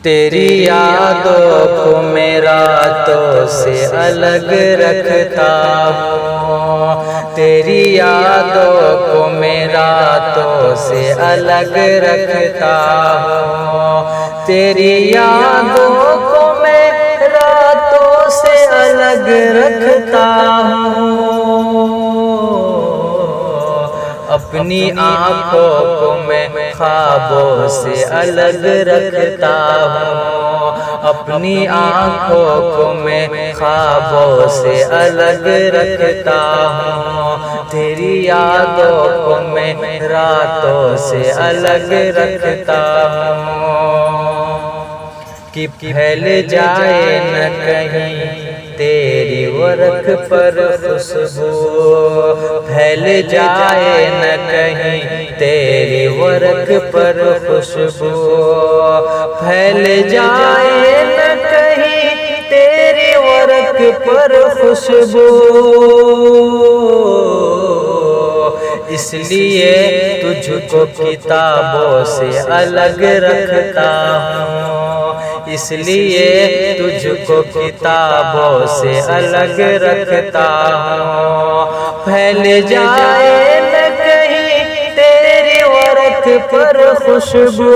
तेरी यादों को मैं रातों से अलग रखता हूँ। तेरी यादों को मैं रातों से अलग रखता हूँ। तेरी यादों को मैं रातों से अलग रखता हूँ। अपनी आँखों को मैं ख्वाबों से अलग रखता हूँ। अपनी आँखों को मैं ख्वाबों से अलग रखता हूँ। तेरी यादों को मैं रातों से अलग रखता हूँ। कि फैल जाए न कहीं तेरी वर्क पर खुशबू, फैल जाए न कहीं तेरी वर्क पर खुशबू, फैल जाए न कहीं तेरी वर्क पर खुशबू। इसलिए तुझको किताबों से अलग रखता हूँ। इसलिए तुझको किताबों से अलग रखता हूँ। फैल जाए न कहीं तेरी वर्क पर खुशबू,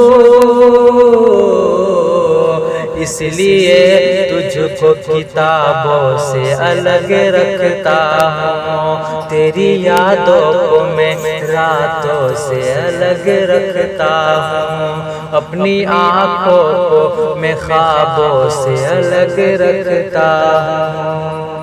इसलिए तुझको किताबों से अलग रखता हूँ। तेरी यादों को मैं रातों से अलग रखता हूँ। अपनी आँखों को मैं ख्वाबों से अलग रखता हूँ।